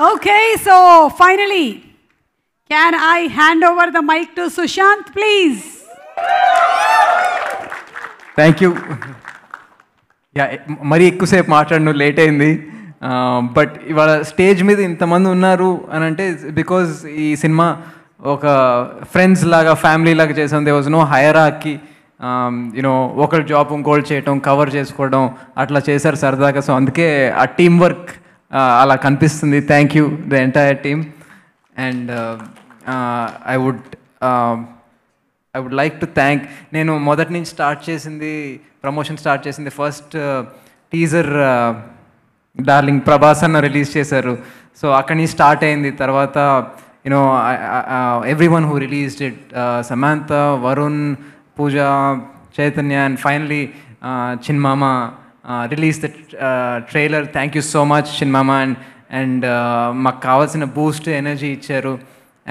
Okay, so finally, can I hand over the mic to Sushant, please? Thank you. Yeah, మరీ ఎక్కువసేపు మాట్లాడను, late అయింది. But ఇవాళ stage మీద ఇంతమంది ఉన్నారు అని అంటే బికాజ్ ఈ సినిమా ఒక ఫ్రెండ్స్ లాగా, ఫ్యామిలీ లాగా చేసాం. They was no hierarchy. You know ఒకరి జాబ్ ఇంకోళ్ళు చేయటం, కవర్ చేసుకోవడం అట్లా చేశారు సరదాగా. సో అందుకే ఆ టీం వర్క్ అలా కనిపిస్తుంది. Thank you the entire team. And I would like to thank, నేను మొదటి నుంచి ప్రమోషన్ స్టార్ట్ చేసింది ఫస్ట్ టీజర్ డార్లింగ్ ప్రభాస్ అన్న రిలీజ్ చేశారు. సో అక్కడి నుంచి స్టార్ట్ అయింది. తర్వాత you know everyone who released it, Samantha, Varun, Pooja, Chaitanya, and finally చిన్మామ release the trailer. Thank you so much చిన్మామ. అండ్ మాకు కావాల్సిన బూస్ట్ ఎనర్జీ ఇచ్చారు.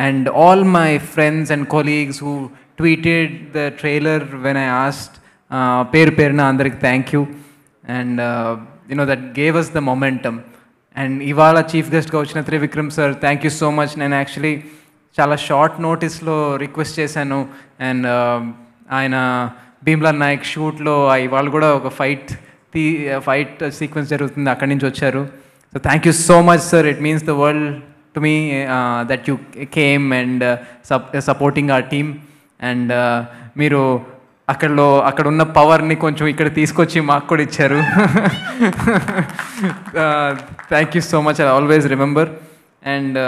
And all my friends and colleagues who tweeted the trailer when I asked, Perna andariki thank you. And you know, that gave us the momentum. And ivala chief guest ga vachina Trivikram sir, thank you so much. Nenu actually chala short notice lo request chesanu. And ayana Bhimla Naik shoot lo ivala kuda oka fight sequence jarugutundi, akkadi nunchi vacharu. So thank you so much sir, it means the world to me that you came and supporting our team. And మీరు అక్కడ ఉన్న పవర్ని కొంచెం ఇక్కడ తీసుకొచ్చి మాకు కూడా ఇచ్చారు. Thank you so much, I always remember. And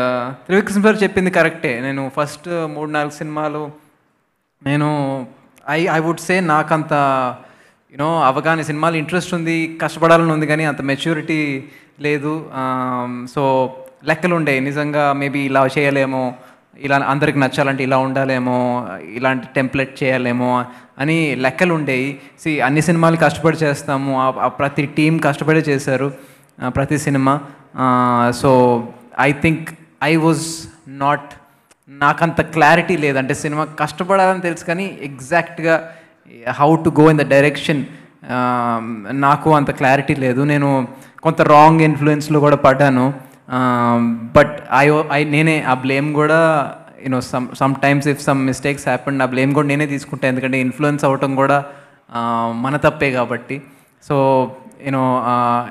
Trivikram sir చెప్పింది కరెక్టే. నేను ఫస్ట్ 3-4 సినిమాలు నేను ఐ వుడ్ సే నాకంత యూనో అవగాహన, సినిమాలు ఇంట్రెస్ట్ ఉంది, కష్టపడాలని ఉంది, కానీ అంత మెచ్యూరిటీ లేదు. సో లెక్కలు ఉండేవి నిజంగా. మేబీ ఇలా చేయలేమో, ఇలా అందరికి నచ్చాలంటే ఇలా ఉండాలేమో, ఇలాంటి టెంప్లెట్ చేయాలేమో అని లెక్కలు ఉండేవి. అన్ని సినిమాలు కష్టపడి చేస్తాము, ప్రతి టీం కష్టపడి చేశారు ప్రతి cinema. So I think I was not, నాకంత క్లారిటీ లేదంటే సినిమా కష్టపడాలని తెలుసు కానీ ఎగ్జాక్ట్గా how to go in the direction నాకు అంత క్లారిటీ లేదు. నేను కొంత రాంగ్ ఇన్ఫ్లుయెన్స్లో కూడా పడ్డాను. బట్ నేనే ఆ బ్లేమ్ కూడా you know some times if some mistakes happen, ఆ బ్లేమ్ కూడా నేనే తీసుకుంటాను. ఎందుకంటే ఇన్ఫ్లుయెన్స్ అవ్వటం కూడా మన తప్పే కాబట్టి. సో యూనో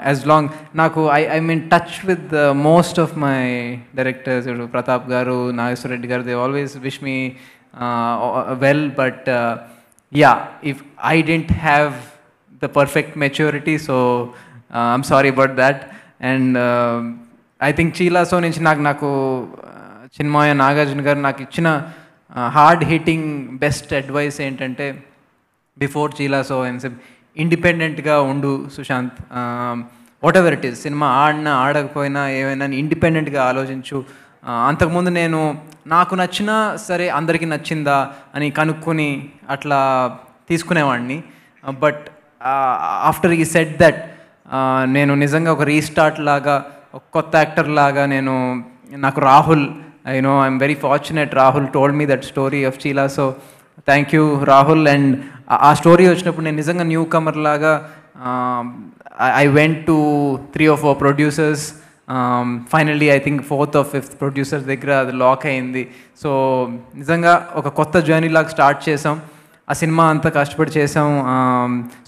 యాజ్ లాంగ్ నాకు I mean touch with most of my directors, Pratap garu, Nageswara Reddy garu, they always wish me well. But yeah, if I don't have the perfect maturity, so I'm sorry about that. And I think Chilasow నుంచి నాకు చిన్మయ, నాగార్జున గారు నాకు ఇచ్చిన hard hitting best advice ఏంటంటే, before Chilasow and ఇండిపెండెంట్గా ఉండు Sushanth, whatever it is, సినిమా ఆడినా ఆడకపోయినా ఏమైనా ఇండిపెండెంట్గా ఆలోచించు. అంతకుముందు నేను నాకు నచ్చినా సరే అందరికీ నచ్చిందా అని కనుక్కొని అట్లా తీసుకునేవాడిని. బట్ ఆఫ్టర్ ఈ సెట్ దట్ నేను నిజంగా ఒక రీస్టార్ట్ లాగా, ఒక కొత్త యాక్టర్ లాగా నాకు Rahul, I'm very fortunate, Rahul told me that story of Chila. So thank you Rahul. And ఆ స్టోరీ వచ్చినప్పుడు నేను నిజంగా న్యూ కమర్ లాగా I went to 3 or 4 producers. Finally I think 4th or 5th producer దగ్గర అది లాక్ అయింది. సో నిజంగా ఒక కొత్త జర్నీ లాగా స్టార్ట్ చేసాం. ఆ సినిమా అంతా కష్టపడి చేసాం.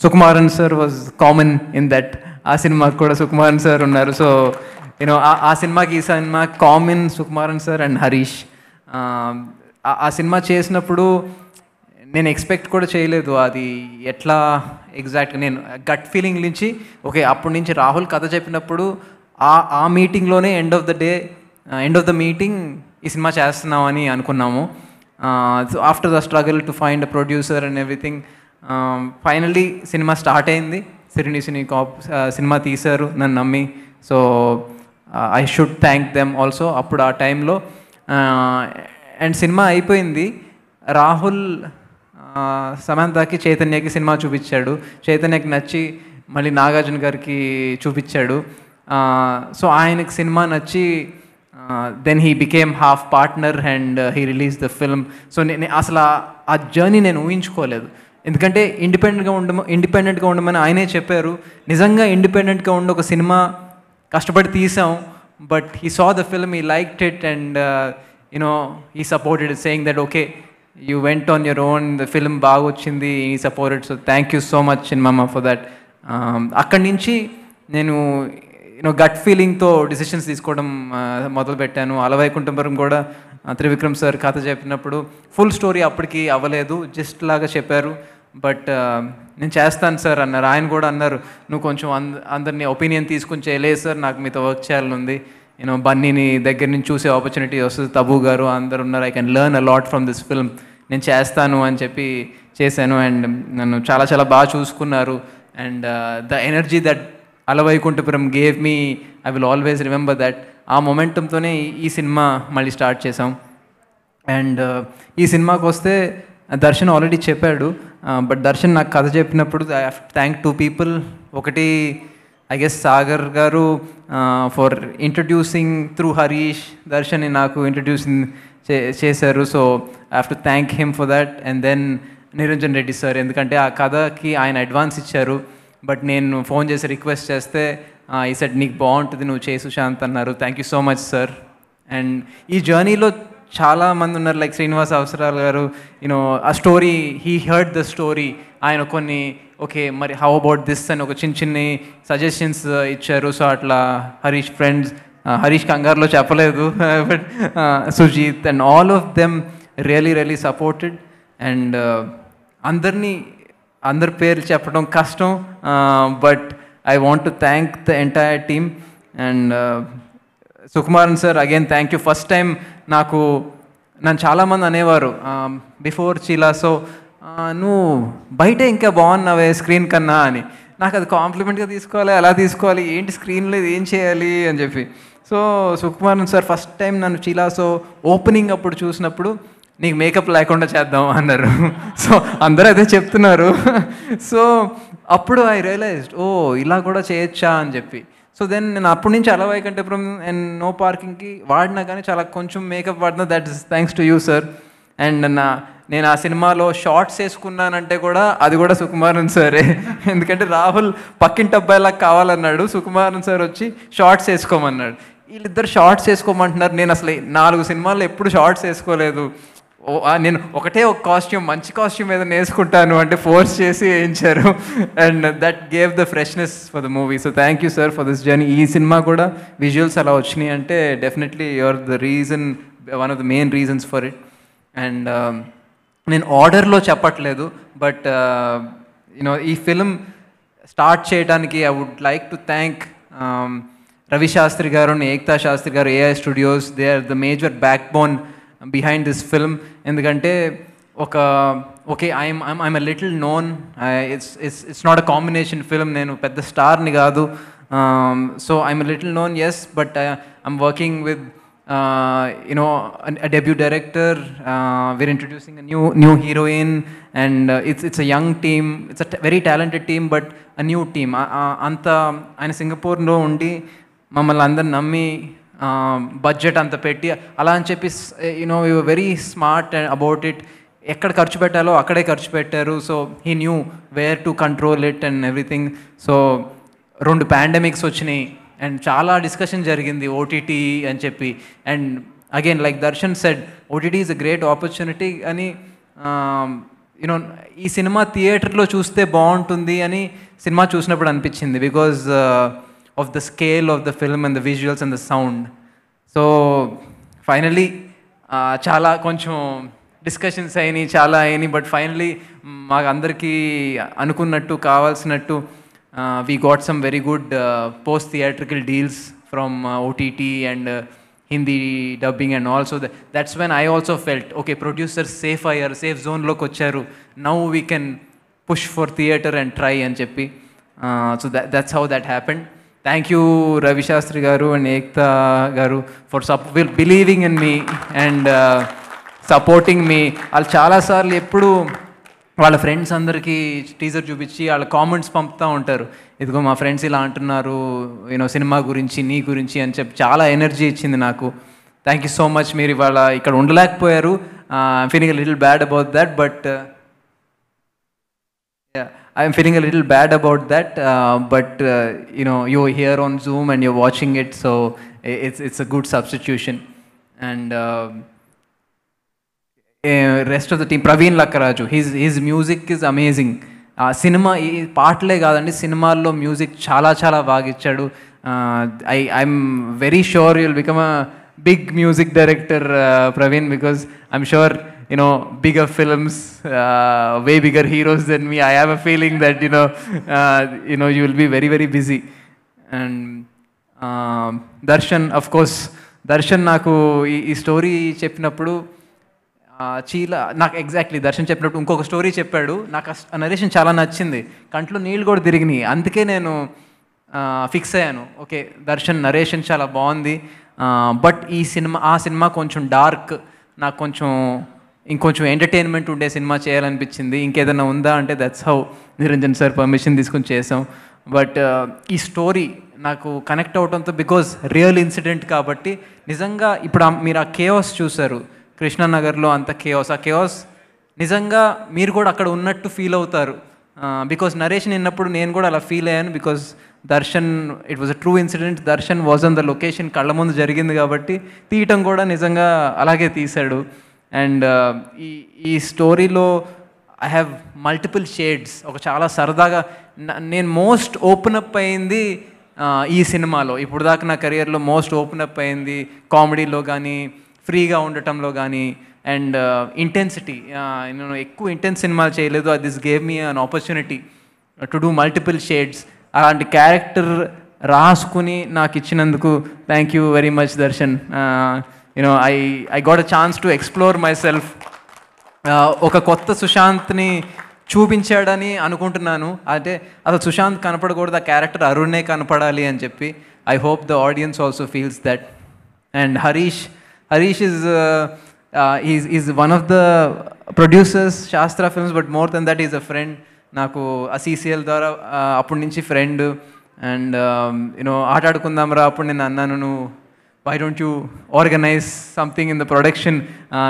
Sukumaran sir was common in that. ఆ సినిమాకి కూడా సుకుమారన్ సార్ ఉన్నారు. సో యూనో ఆ సినిమాకి ఈ cinema common Sukumaran sir and Harish. ఆ సినిమా చేసినప్పుడు నేను ఎక్స్పెక్ట్ కూడా చేయలేదు అది ఎట్లా ఎగ్జాక్ట్గా. నేను గట్ ఫీలింగ్ నుంచి ఓకే, అప్పటి నుంచి రాహుల్ కథ చెప్పినప్పుడు ఆ మీటింగ్లోనే ఎండ్ ఆఫ్ ద మీటింగ్ ఈ సినిమా చేస్తున్నామని అనుకున్నాము. So after the struggle to find a producer and everything, finally cinema start అయింది. సిరిని సినిమా తీశారు నన్ను నమ్మి. So I should thank them also అప్పుడు ఆ టైంలో. అండ్ సినిమా అయిపోయింది. రాహుల్ సమంతకి, చైతన్యకి సినిమా చూపించాడు. చైతన్యకి నచ్చి మళ్ళీ నాగార్జున గారికి చూపించాడు. సో ఆయనకి సినిమా నచ్చి then he became half partner and he release the film. So నేను అసలు ఆ జర్నీ నేను ఊహించుకోలేదు. ఎందుకంటే ఇండిపెండెంట్గా ఉండమని ఆయనే చెప్పారు. నిజంగా ఇండిపెండెంట్గా ఉండి ఒక సినిమా కష్టపడి తీసాం. but he saw the film, he liked it, and he supported it, saying that okay, you went on your own, the film బాగా వచ్చింది, he supported. So thank you so much Chinmama for that. అక్కడి నుంచి నేను gut ఫీలింగ్తో decisions తీసుకోవడం మొదలుపెట్టాను. అలవైకుంఠపురం కూడా Trivikram sir కథ చెప్పినప్పుడు ఫుల్ స్టోరీ అప్పటికి అవ్వలేదు, జస్ట్ లాగా చెప్పారు. బట్ నేను చేస్తాను సార్ అన్నారు. ఆయన కూడా అన్నారు, నువ్వు కొంచెం అందరినీ ఒపీనియన్ తీసుకుని చేయలేదు సార్, నాకు మీతో వర్క్ చేయాలని ఉంది, బన్నీని దగ్గర నుంచి చూసే ఆపర్చునిటీ వస్తుంది, తబూ గారు అందరు ఉన్నారు, I can learn a lot from this film, నేను చేస్తాను అని చెప్పి చేశాను. అండ్ నన్ను చాలా చాలా బాగా చూసుకున్నారు. And the energy that Ala Vaikunthapuram gave me, I will always remember that. ఆ మొమెంటంతోనే ఈ సినిమా మళ్ళీ స్టార్ట్ చేసాం. అండ్ ఈ సినిమాకి వస్తే దర్శన్ ఆల్రెడీ చెప్పాడు, బట్ దర్శన్ నాకు కథ చెప్పినప్పుడు I have to thank 2 people. ఒకటి I guess Sagar garu for introducing through Harish దర్శన్ని నాకు ఇంట్రడ్యూసింగ్ చేశారు. So I have to thank him for that. And then Niranjan Reddy sir, ఎందుకంటే ఆ కథకి ఆయన అడ్వాన్స్ ఇచ్చారు, బట్ నేను ఫోన్ చేసి రిక్వెస్ట్ చేస్తే ఈ సెట్ నీకు బాగుంటుంది, నువ్వు చేయి సుశాంత్ అన్నారు. Thank you so much sir. And ఈ జర్నీలో చాలామంది ఉన్నారు, లైక్ శ్రీనివాస్ అవసరాలు గారు, ఆ story he heard the story, ఆయన కొన్ని ఓకే మరి హౌ అబౌట్ దిస్ అని ఒక చిన్ని సజెషన్స్ ఇచ్చారు. సో అట్లా హరీష్ ఫ్రెండ్స్, హరీష్ కంగారులో చెప్పలేదు, but Sujeeth and all of them really supported. And అందరి పేర్లు చెప్పడం కష్టం, but I want to thank the entire team. And Sukumaran sir, again thank you. First time నన్ను చాలామంది అనేవారు బిఫోర్ చీలాసో, నువ్వు బయటే ఇంకా బాగున్నావే స్క్రీన్ కన్నా అని. నాకు అది కాంప్లిమెంట్గా తీసుకోవాలి, అలా తీసుకోవాలి, ఏంటి స్క్రీన్లో ఏం చేయాలి అని చెప్పి. So Sukumaran sir first time నన్ను చీలాసో ఓపెనింగ్ అప్పుడు చూసినప్పుడు, నీకు మేకప్ లేకుండా చేద్దాం అన్నారు. సో అందరూ అదే చెప్తున్నారు. సో అప్పుడు ఐ రియలైజ్డ్, ఓ ఇలా కూడా చేయొచ్చా అని చెప్పి. సో దెన్ నేను అప్పటి నుంచి అలవైకుంఠపురం అండ్ నో పార్కింగ్కి వాడినా కానీ చాలా కొంచెం మేకప్ వాడినా, that is thanks to you sir. And నేను ఆ సినిమాలో షార్ట్స్ వేసుకున్నానంటే కూడా అది కూడా సుకుమారన్ సారే, ఎందుకంటే రాహుల్ పక్కింటి అబ్బాయిలాగా కావాలన్నాడు, సుకుమారన్ సార్ వచ్చి షార్ట్స్ వేసుకోమన్నాడు. వీళ్ళిద్దరు షార్ట్స్ వేసుకోమంటున్నారు, నేను అసలు 4 సినిమాల్లో ఎప్పుడు షార్ట్స్ వేసుకోలేదు, నేను ఒకటే ఒక కాస్ట్యూమ్, మంచి కాస్ట్యూమ్ ఏదైనా వేసుకుంటాను అంటే ఫోర్స్ చేసి వేయించారు. And that gave the freshness for the movie. So thank you sir for this journey. ఈ సినిమా కూడా విజువల్స్ అలా వచ్చినాయి అంటే definitely you're the reason, one of the main reasons for it. And నేను ఆర్డర్లో చెప్పట్లేదు, బట్ ఈ ఫిల్మ్ స్టార్ట్ చేయడానికి I would like to thank Ravi Shastri garu and Ekta Shastri garu, AI studios. They are the major backbone behind this film. ఎందుకంటే okay I'm a little known, it's not a combination film, నేను పెద్ద స్టార్ని కాదు. So I'm a little known, yes, but I'm working with a debut director. We're introducing a new heroine, and it's a young team. It's a very talented team, but a new team. Anta aina Singapore lo undi mammalni andaru nammi budget anta petti ala ani cheppi we were very smart about it. ఎక్కడ ఖర్చు పెట్టాలో అక్కడే ఖర్చు పెట్టారు. So he knew where to control it and everything. So 2 pandemics వచ్చినాయి and చాలా discussion జరిగింది OTT అని చెప్పి. And again like Darshan said, OTT is a great opportunity అని. ఈ సినిమా థియేటర్లో చూస్తే బాగుంటుంది అని సినిమా చూసినప్పుడు అనిపించింది, because of the scale of the film and the visuals and the sound. So finally చాలా కొంచెం డిస్కషన్స్ అయినాయి, చాలా అయినాయి, బట్ ఫైనలీ మాకు అందరికీ అనుకున్నట్టు కావాల్సినట్టు we got some very good post-theatrical deals from OTT and Hindi dubbing and all. So that's when I also felt, okay, producers safe zone loki vacharu, now we can push for theatre and try and cheppi. So that's how that happened. Thank you Ravi Shastri garu and Ekta garu for believing in me and supporting me. Al chala sarlu eppudu వాళ్ళ friends అందరికీ teaser చూపించి వాళ్ళ comments పంపుతూ ఉంటారు, ఇదిగో మా friends ఇలా అంటున్నారు సినిమా గురించి, నీ గురించి అని చెప్పి చాలా ఎనర్జీ ఇచ్చింది నాకు. Thank you so much. మీరు ఇవాళ ఇక్కడ ఉండలేకపోయారు, I'm feeling a little bad about that, but Yeah, I'm feeling a little bad about that, but you're here on Zoom and you're watching it, so it's a good substitution. And rest of the team, Praveen Lakkaraju, his music is amazing. సినిమా ఈ పాటలే కాదండి, సినిమాల్లో music చాలా చాలా బాగా ఇచ్చాడు. I'm very sure you'll become a big music director, Praveen, because I'm sure bigger films, way bigger heroes than me. I have a feeling that you will be very very busy. And Darshan, of course, Darshan నాకు ఈ story చెప్పినప్పుడు నాకు exactly Darshan చెప్పినప్పుడు ఇంకొక story చెప్పాడు. నాకు ఆ narration చాలా నచ్చింది, కంట్లో నీళ్ళు కూడా తిరిగినాయి. అందుకే నేను ఫిక్స్ అయ్యాను, ఓకే దర్శన్ నరేషన్ చాలా బాగుంది, బట్ ఆ సినిమా కొంచెం డార్క్, నాకు ఇంకొంచెం ఎంటర్టైన్మెంట్ ఉండే సినిమా చేయాలనిపించింది. ఇంకేదైనా ఉందా అంటే that's how Niranjan sir permission తీసుకుని చేసాం. బట్ ఈ స్టోరీ నాకు కనెక్ట్ అవడంతో, బికాజ్ రియల్ ఇన్సిడెంట్ కాబట్టి, నిజంగా ఇప్పుడు మీరు ఆ కేఓస్ చూసారు కృష్ణానగర్లో, అంత కేఓస్, ఆ కేఓస్ నిజంగా మీరు కూడా అక్కడ ఉన్నట్టు ఫీల్ అవుతారు. బికాజ్ నరేషన్ విన్నప్పుడు నేను కూడా అలా ఫీల్ అయ్యాను, because Darshan, it was a true incident. Darshan was on the location, కళ్ళ ముందు జరిగింది కాబట్టి తీయటం కూడా నిజంగా అలాగే తీశాడు. అండ్ ఈ స్టోరీలో ఐ హ్యావ్ మల్టిపుల్ షేడ్స్. ఒక చాలా సరదాగా నేను మోస్ట్ ఓపెన్ అప్ అయింది ఈ సినిమాలో. ఇప్పుడు దాకా నా కెరియర్లో మోస్ట్ ఓపెన్ అప్ అయింది కామెడీలో కానీ, ఫ్రీగా ఉండటంలో కానీ, అండ్ ఇంటెన్సిటీ. నేను ఎక్కువ ఇంటెన్స్ సినిమాలు చేయలేదు. This gave me an opportunity to do multiple shades. అలాంటి క్యారెక్టర్ రాసుకుని నాకు ఇచ్చినందుకు thank you very much Darshan. I got a chance to explore myself. ఒక కొత్త సుశాంత్ని చూపించాడని అనుకుంటున్నాను. అంటే అసలు సుశాంత్ కనపడకూడదు, ఆ క్యారెక్టర్ అరుణే కనపడాలి అని చెప్పి. I hope the audience also feels that. And Harish is one of the producers Shastra films, but more than that is a friend. నాకు ఆ సీసీఎల్ ద్వారా అప్పటి నుంచి ఫ్రెండ్. అండ్ ఆటాడుకుందాం రా, అప్పుడు నేను అన్నాను, నువ్వు why don't you organize something in the production,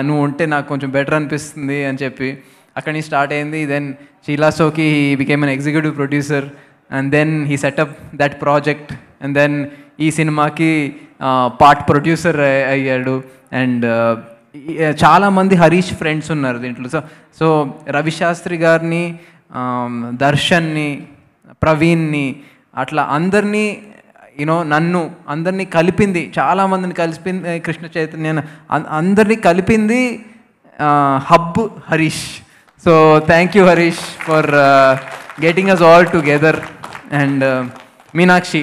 నువ్వు ఉంటే నాకు కొంచెం బెటర్ అనిపిస్తుంది అని చెప్పి అక్కడి నుంచి స్టార్ట్ అయింది. దెన్ షీలా సోకి he became an executive producer, and then he set up that project, and then ఈ సినిమాకి పార్ట్ ప్రొడ్యూసర్ అయ్యాడు. అండ్ చాలామంది హరీష్ ఫ్రెండ్స్ ఉన్నారు దీంట్లో. సో రవిశాస్త్రి గారిని, దర్శన్ని, ప్రవీణ్ని, అట్లా అందరినీ నన్ను అందరినీ కలిపింది, చాలామందిని కలిపింది కృష్ణ చైతన్య, అందరినీ కలిపింది హబ్ Harish. So thank you Harish for getting us all together. And Meenakshi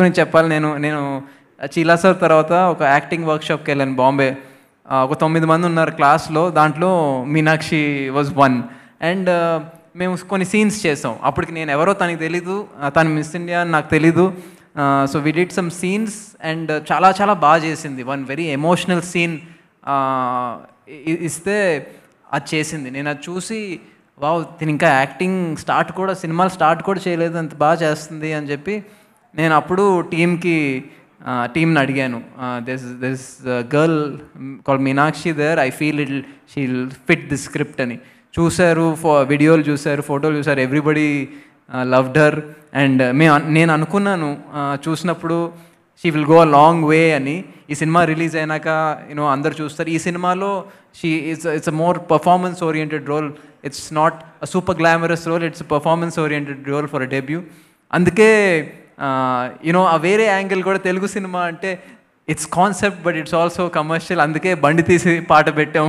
గురించి చెప్పాలి. నేను చీలా సార్ తర్వాత ఒక యాక్టింగ్ వర్క్షాప్కి వెళ్ళాను బాంబే. ఒక 9 మంది ఉన్నారు క్లాస్లో, దాంట్లో మీనాక్షి వాజ్ వన్. అండ్ మేము కొన్ని సీన్స్ చేసాం. అప్పటికి నేను ఎవరో తనకి తెలీదు, తను మిస్ ఇండియా అని నాకు తెలీదు. So we did some scenes and చాలా చాలా బాగా చేసింది. వన్ వెరీ ఎమోషనల్ సీన్ ఇస్తే అది చేసింది. నేను అది చూసి వావ్, తిని ఇంకా యాక్టింగ్ సినిమాలు స్టార్ట్ కూడా చేయలేదు, అంత బాగా చేస్తుంది అని చెప్పి నేను అప్పుడు టీమ్ని అడిగాను. This girl call Meenakshi there, I feel she'll fit the script అని. చూశారు, వీడియోలు చూశారు, ఫోటోలు చూశారు, ఎవ్రీబడి లవ్డ్ హర్. అండ్ నేను అనుకున్నాను చూసినప్పుడు she will go a long way అని. ఈ సినిమా రిలీజ్ అయినాక అందరు చూస్తారు. ఈ సినిమాలో it's a more performance oriented role. It's not a super glamorous role, it's performance oriented role for a debut. అందుకే ఆ వేరే యాంగిల్ కూడా, తెలుగు సినిమా అంటే it's concept but it's also commercial. అందుకే బండి తీసి పాట పెట్టాం.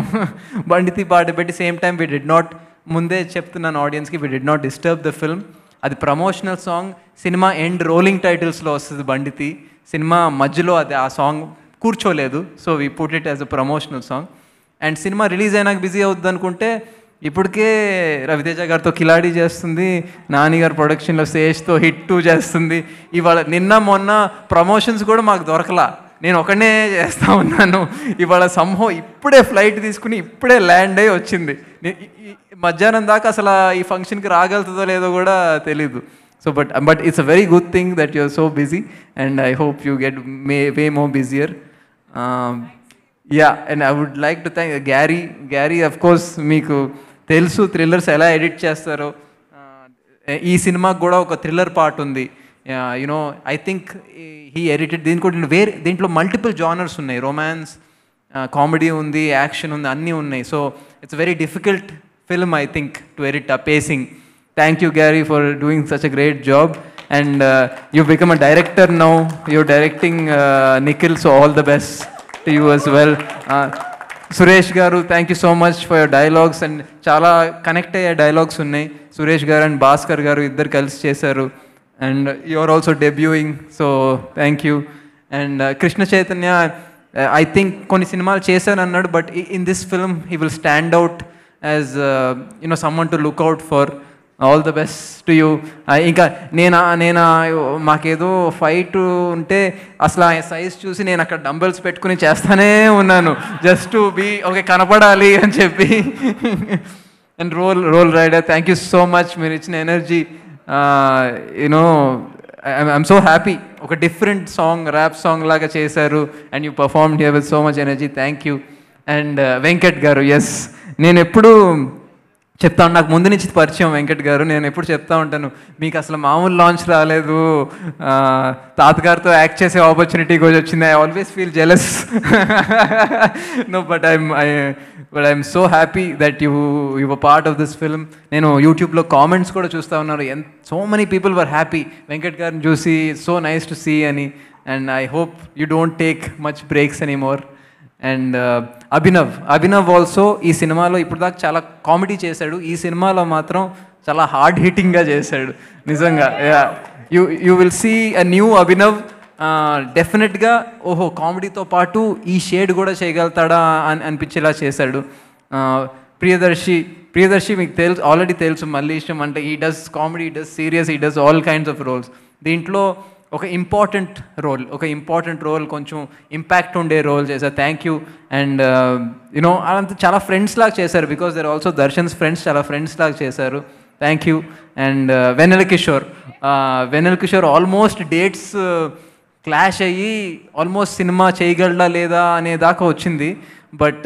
బండి పాట పెట్టి same time we did not, ముందే చెప్తున్నాను ఆడియన్స్కి, we did not disturb the film. అది ప్రమోషనల్ సాంగ్. సినిమా ఎండ్ రోలింగ్ టైటిల్స్లో వస్తుంది బండితి. సినిమా మధ్యలో ఆ సాంగ్ కూర్చోలేదు. So we put it as a promotional song. And సినిమా రిలీజ్ అయినాక బిజీ అవుతుంది అనుకుంటే ఇప్పటికే రవితేజ గారితో కిలాడి చేస్తుంది, నాని గారి ప్రొడక్షన్లో శేష్తో హిట్ 2 చేస్తుంది. ఇవాళ నిన్న మొన్న ప్రమోషన్స్ కూడా మాకు దొరకలా, నేను ఒకనే చేస్తూ ఉన్నాను. ఇవాళ ఇప్పుడే ఫ్లైట్ తీసుకుని ఇప్పుడే ల్యాండ్ అయ్యి వచ్చింది. మధ్యాహ్నం దాకా అసలు ఈ ఫంక్షన్కి రాగలుగుతుందో లేదో కూడా తెలీదు. So but it's a very good thing that you're so busy and I hope you get way more busier. And I would like to thank Gary. Of course మీకు తెలుసు థ్రిల్లర్స్ ఎలా ఎడిట్ చేస్తారో. ఈ సినిమాకి కూడా ఒక థ్రిల్లర్ పార్ట్ ఉంది. You know I think he edited దీనికి కూడా దీంట్లో మల్టిపుల్ జానర్స్ ఉన్నాయి. రొమాన్స్, కామెడీ ఉంది, యాక్షన్ ఉంది, అన్నీ ఉన్నాయి. So it's very difficult film I think to edit ఆ pacing. Thank you Gary for doing such a great job and you've become a director now. You're directing Nikhil, so all the best to you as well. Suresh garu, thank you so much for your dialogues and చాలా connect అయ్యే dialogues ఉన్నాయి. Suresh garu and Bhaskar garu ఇద్దరు కలిసి చేశారు and you are also debuting, so thank you. And Krishna Chaitanya I think కొన్ని సినిమాలు చేశాను అన్నాడు, but in this film he will stand out as you know someone to look out for. All the best to you. ఇంకా నేను మాకేదో fight ఉంటే అసలు ఆ సైజ్ చూసి నేను అక్కడ డంబెల్స్ పెట్టుకుని చేస్తానే ఉన్నాను, జస్ట్ టు బీ ఓకే కనపడాలి అని చెప్పి. And Roll Rida, thank you so much, మీరు ఇచ్చిన energy you know I'm so happy. ఒక డిఫరెంట్ సాంగ్, ర్యాప్ సాంగ్ లాగా చేశారు and you performed here with so much energy. Thank you. And Venkat garu, yes నేను ఎప్పుడు చెప్తా, నాకు ముందు నుంచి పరిచయం వెంకట్ గారు. నేను ఎప్పుడు చెప్తా ఉంటాను, మీకు అసలు మామూలు లాంచ్ రాలేదు, తాతగారితో యాక్ట్ చేసే ఆపర్చునిటీ కూడా వచ్చింది. I always feel jealous. No but I'm so happy that you were part of this film. నేను యూట్యూబ్లో కామెంట్స్ కూడా చూస్తూ ఉన్నారు, so many people were happy Venkat గారిని చూసి, సో నైస్ టు సీ అని. And I hope you don't take much breaks any more. And Abhinav also ఈ సినిమాలో ఇప్పుడు దాకా చాలా కామెడీ చేశాడు, ఈ సినిమాలో మాత్రం చాలా హార్డ్ హిట్టింగ్గా చేశాడు నిజంగా. You will see a new Abhinav. డెఫినెట్గా ఓహో కామెడీతో పాటు ఈ షేడ్ కూడా చేయగలుగుతాడా అని అనిపించేలా చేశాడు. ప్రియదర్శి మీకు ఆల్రెడీ తెలుసు, మళ్ళీ ఇష్టం అంటే he does comedy, he does serious, he does all kinds of roles. దీంట్లో ఒక ఇంపార్టెంట్ రోల్ కొంచెం ఇంపాక్ట్ ఉండే రోల్ చేశారు. Thank you. అండ్ యూనో అదంతా చాలా ఫ్రెండ్స్ లాగా చేశారు, because they're also Darshan's friends, చాలా ఫ్రెండ్స్ లాగా చేశారు. Thank you. And Vennela Kishore almost dates clash అయ్యి ఆల్మోస్ట్ సినిమా చేయగలడా లేదా అనే దాకా వచ్చింది. బట్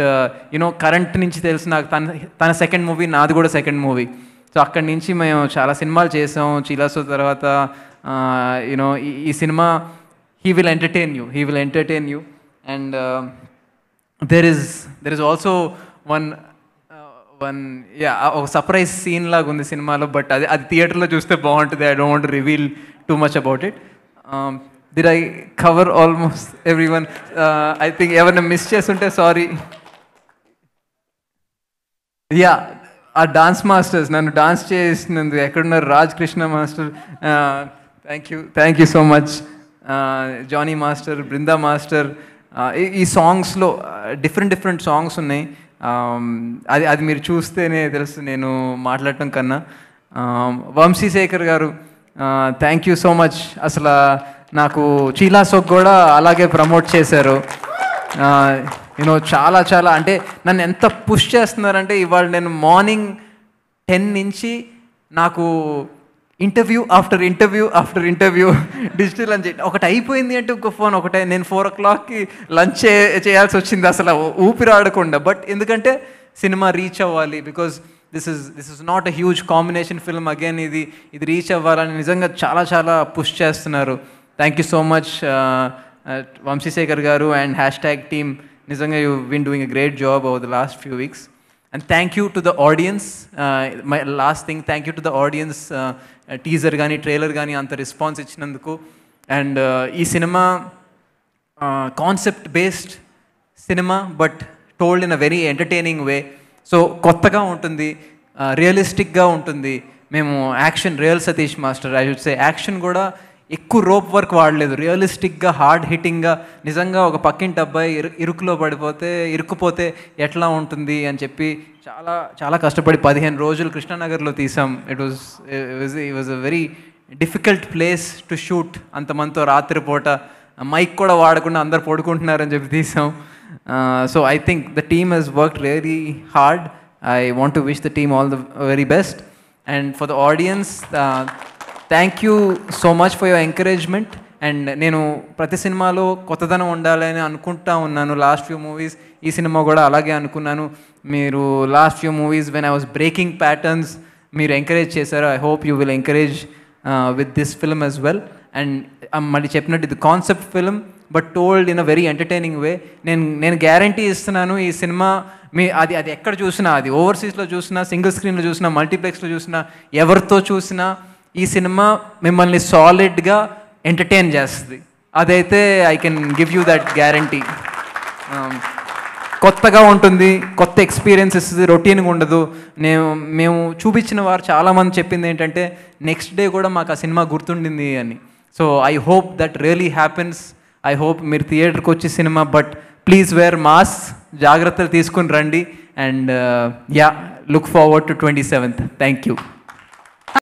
యూనో కరెంట్ నుంచి తెలుసు నాకు, తన సెకండ్ మూవీ, నాది కూడా సెకండ్ మూవీ. సో అక్కడి నుంచి మేము చాలా సినిమాలు చేసాం. చీలాసో తర్వాత యూనో ఈ cinema he will entertain you. And there is also one ఒక సర్ప్రైజ్ సీన్ లాగా ఉంది సినిమాలో, బట్ అది థియేటర్లో చూస్తే బాగుంటుంది. I don't want to reveal too much about it. Did I cover almost everyone? I think ఎవరైనా మిస్ చేస్తుంటే సారీ. ఆ డాన్స్ మాస్టర్స్, నన్ను డాన్స్ చేసినందుకు ఎక్కడున్నారు? Raj Krishna master, thank you so much. Johnny master, Brinda master. ఈ సాంగ్స్లో డిఫరెంట్ సాంగ్స్ ఉన్నాయి. అది మీరు చూస్తేనే తెలుసు నేను మాట్లాడటం కన్నా. వంశీశేఖర్ గారు, థ్యాంక్ యూ సో మచ్. అసలు నాకు చీలాసోక్ కూడా అలాగే ప్రమోట్ చేశారు. యూనో చాలా అంటే నన్ను ఎంత పుష్ చేస్తున్నారంటే, ఇవాళ నేను మార్నింగ్ 10 నుంచి నాకు ఇంటర్వ్యూ ఆఫ్టర్ ఇంటర్వ్యూ డిజిటల్ అని ఒకటి అయిపోయింది అంటే ఇంకో ఫోన్ ఒకటే. నేను 4 o'clockకి లంచ్ చేయాల్సి వచ్చింది అసలు ఊపిరి ఆడకుండా. బట్ ఎందుకంటే సినిమా రీచ్ అవ్వాలి, because this is not a huge combination film. Again ఇది రీచ్ అవ్వాలని నిజంగా చాలా పుష్ చేస్తున్నారు. Thank you so much Vamshi Shekar garu and hashtag team. నిజంగా you been doing a great job over the last few weeks. And thank you to the audience. My last thing, thank you to the audience. Teaser gaani, trailer gaani anta response ichinanduku. And ee cinema concept based cinema, but told in a very entertaining way. So kottaga untundi, realistic ga untundi. Memu action, real Satish master I should say, action kuda ఎక్కువ rope work వాడలేదు. రియలిస్టిక్గా, hard హిట్టింగ్గా, నిజంగా ఒక పక్కింటి అబ్బాయి ఇరుక్కుపోతే ఎట్లా ఉంటుంది అని చెప్పి చాలా కష్టపడి 15 రోజులు కృష్ణానగర్లో తీసాం. It was a very difficult place to shoot. అంతమందితో రాత్రిపూట మైక్ కూడా వాడకుండా అందరు పడుకుంటున్నారని చెప్పి తీసాం. So I think the team has worked really hard. I want to wish the team all the very best. And for the audience, thank you so much for your encouragement. And నేను ప్రతి సినిమాలో కొత్తదనం ఉండాలని అనుకుంటా ఉన్నాను. Last few movies, ఈ సినిమా కూడా అలాగే అనుకున్నాను. మీరు last few movies when I was breaking patterns, మీరు ఎంకరేజ్ చేశారు. I hope you will encourage with this film as well. And మళ్ళీ చెప్పినట్టు ఇది concept film but told in a very entertaining way. నేను గ్యారంటీ ఇస్తున్నాను, ఈ సినిమా అది ఎక్కడ చూసినా, అది ఓవర్సీస్లో చూసినా, సింగిల్ స్క్రీన్లో చూసినా, మల్టీప్లెక్స్లో చూసినా, ఎవరితో చూసినా ఈ సినిమా మిమ్మల్ని సాలిడ్గా ఎంటర్టైన్ చేస్తుంది. అదైతే I can give you that guarantee. కొత్తగా ఉంటుంది, కొత్త ఎక్స్పీరియన్స్ ఇస్తుంది, రొటీన్గా ఉండదు. మేము చూపించిన వారు చాలామంది చెప్పింది ఏంటంటే నెక్స్ట్ డే కూడా మాకు ఆ సినిమా గుర్తుండింది అని. So I hope that really happens. I hope మీరు థియేటర్కి వచ్చే సినిమా, బట్ ప్లీజ్ వేర్ మాస్క్, జాగ్రత్తలు తీసుకుని రండి. And look forward to 27th. Thank you.